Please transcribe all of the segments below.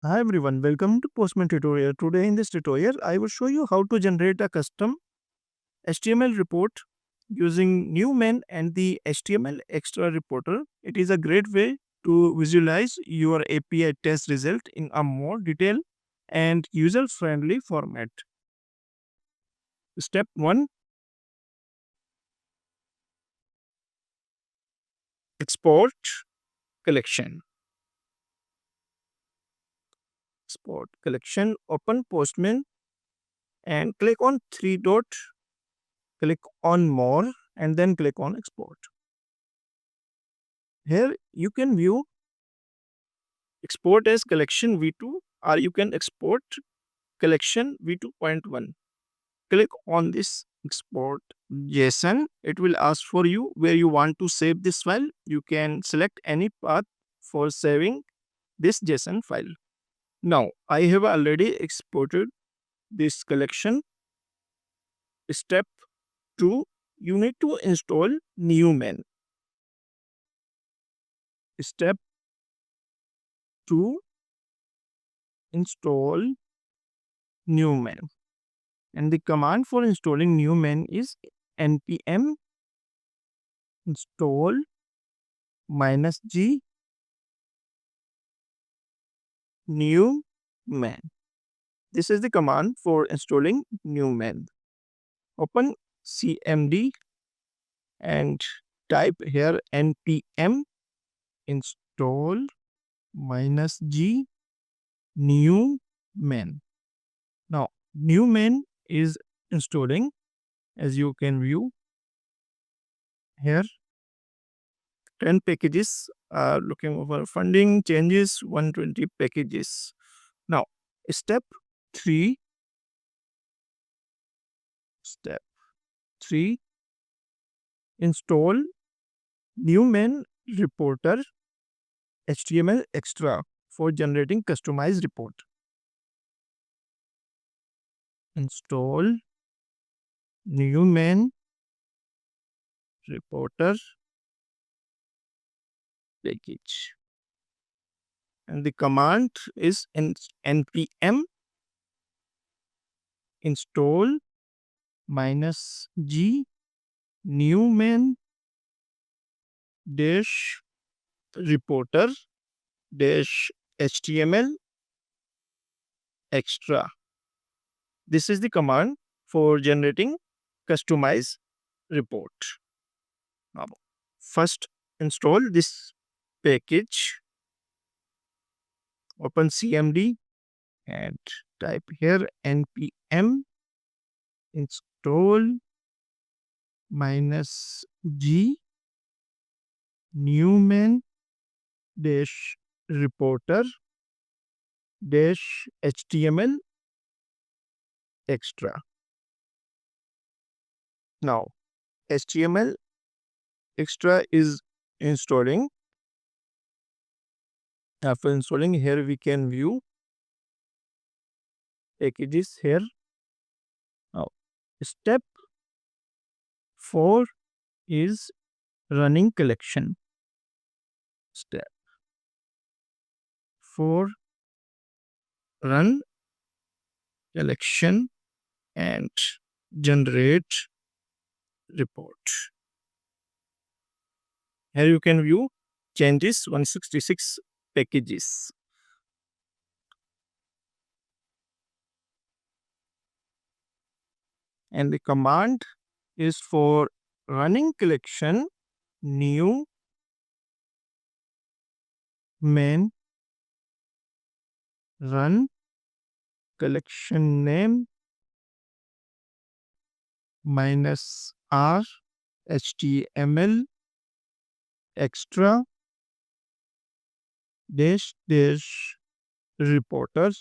Hi everyone, welcome to Postman tutorial. Today in this tutorial, I will show you how to generate a custom HTML report using Newman and the HTML extra reporter. It is a great way to visualize your API test result in a more detailed and user-friendly format. Step 1, export collection. Export collection, open Postman and click on three dot, click on more and then click on export. Here you can view export as collection v2 or you can export collection v2.1. Click on this export json. It will ask for you where you want to save this file. You can select any path for saving this json file. Now I have already exported this collection. Step 2, you need to install Newman. Step 2, install Newman. And the command for installing Newman is npm install -g Newman. This is the command for installing Newman. Open cmd and type here npm install -g Newman. Now Newman is installing, as you can view here. 10 packages are looking over funding changes 120 packages. Now step 3 step 3 install Newman reporter HTML extra for generating customized report. Install Newman reporter package. And the command is npm install -g Newman dash reporter dash HTML extra. This is the command for generating customized report. Now, first install this package. Open cmd and type here npm install -g Newman dash reporter dash HTML extra. Now HTML extra is installing. After installing, here we can view packages here. Now step 4 is running collection. Step 4, run collection and generate report. Here you can view changes 166 packages. And the command is for running collection new main run collection name -r HTML extra dash dash reporters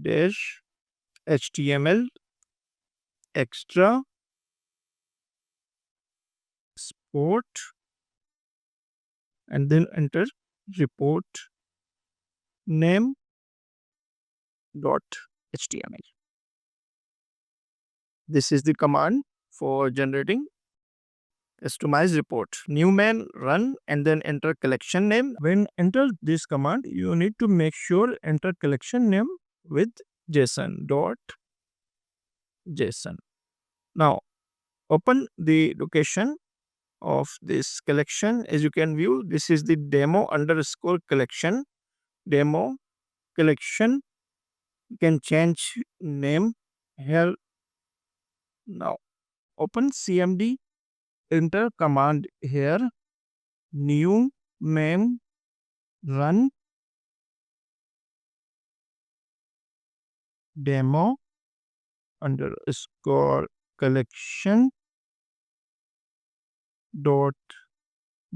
dash HTML extra sport and then enter report name dot html. This is the command for generating Customize report. Newman run and then enter collection name. When enter this command, you need to make sure enter collection name with json.json. Now open the location of this collection. As you can view, this is the demo underscore collection. Demo collection. You can change name here. Now open cmd, enter command here, new main run demo underscore collection dot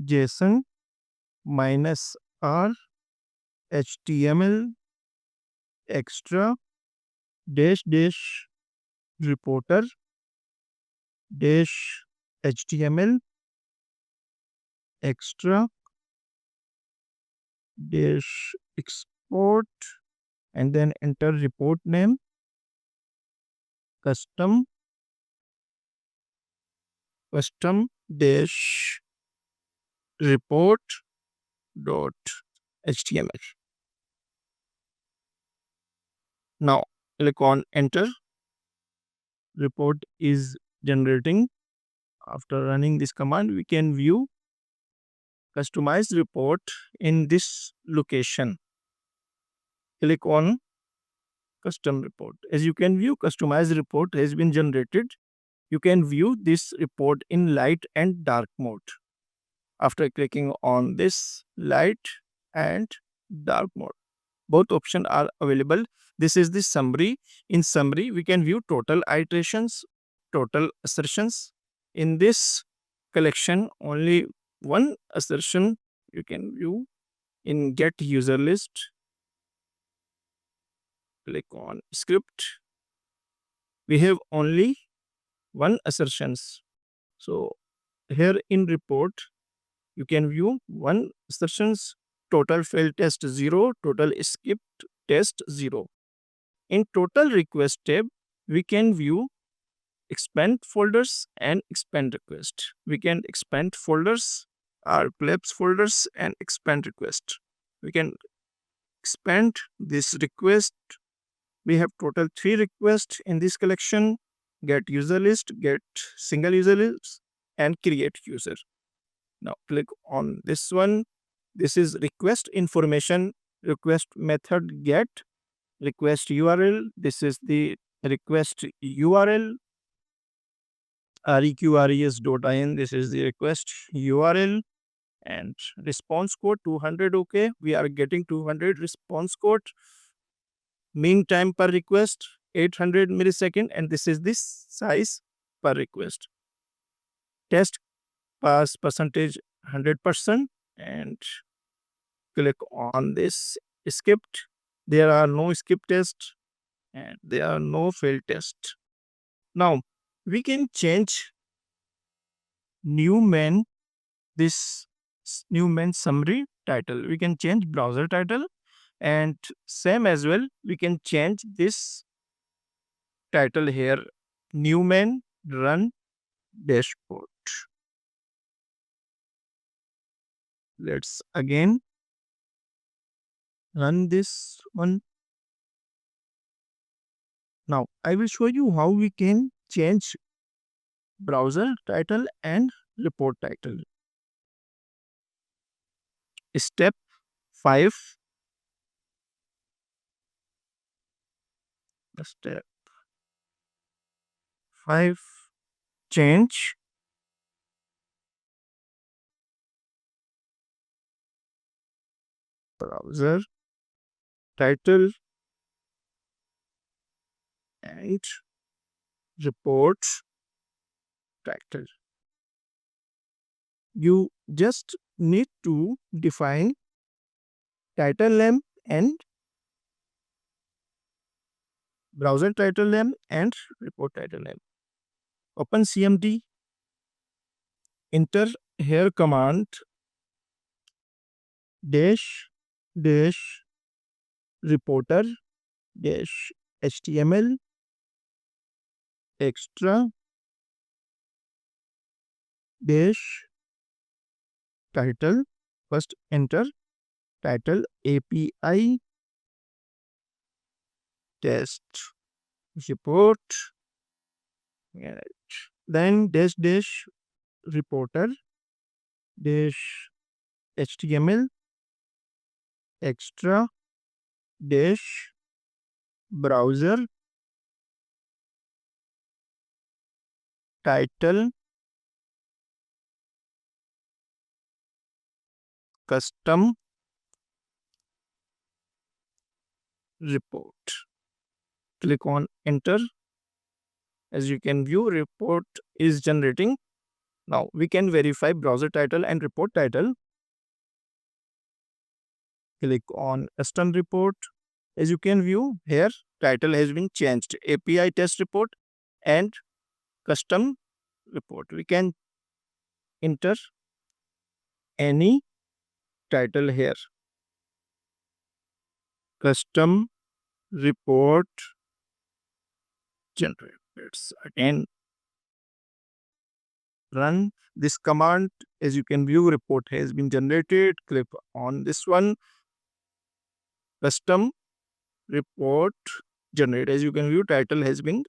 json minus r html extra dash dash reporter dash html extra dash export, and then enter report name custom dash report dot html. Now click on enter. Report is generating. After running this command, we can view customized report in this location. Click on custom report. As you can view, customized report has been generated. You can view this report in light and dark mode. After clicking on this light and dark mode, both options are available. This is the summary. In summary, we can view total iterations, total assertions. In this collection, only one assertion you can view. In get user list, click on script. We have only one assertions. So here in report, you can view one assertions, total failed test 0, total skipped test 0. In total request tab, we can view expand folders and expand request. We can expand folders, our collapse folders, and expand request. We can expand this request. We have total 3 requests in this collection: get user list, get single user list, and create user. Now click on this one. This is request information, request method get, request URL. This is the request URL, reqres.in. This is the request URL, and response code 200. Okay, we are getting 200 response code. Mean time per request 800 millisecond, and this is this size per request. Test pass percentage 100%, and click on this skipped. There are no skip tests and there are no failed tests. Now we can change Newman, this Newman summary title. We can change browser title, and same as well we can change this title here, Newman run dashboard. Let's again run this one. Now I will show you how we can change browser title and report title. Step 5. Step 5. Change browser title and report title. You just need to define title name and browser title name and report title name. Open cmd, enter here command dash dash reporter dash html extra dash title. First enter title API test report. Right. Then dash reporter dash HTML extra dash browser title custom report. Click on enter. As you can view, report is generating. Now we can verify browser title and report title. Click on custom report. As you can view here, title has been changed. API test report and custom report. We can enter any title here. Custom report generate. Let's again run this command. As you can view, report has been generated. Click on this one, custom report generate. As you can view, title has been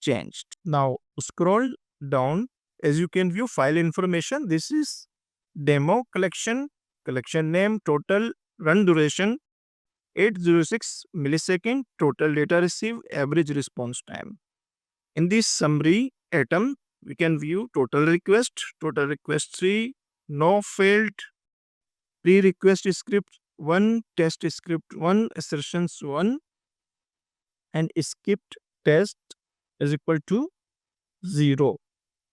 changed. Now scroll down. As you can view, file information. This is demo collection name, total run duration 806 millisecond, total data received, average response time. In this summary item, we can view total request 3, no failed, pre-request script 1, test script 1, assertions 1, and skipped test is equal to 0.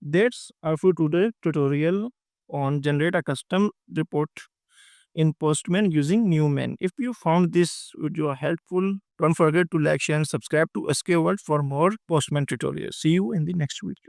That's our for today tutorial on generate a custom report in Postman using Newman. If you found this video helpful, don't forget to like, share, and subscribe to SK World for more Postman tutorials. See you in the next video.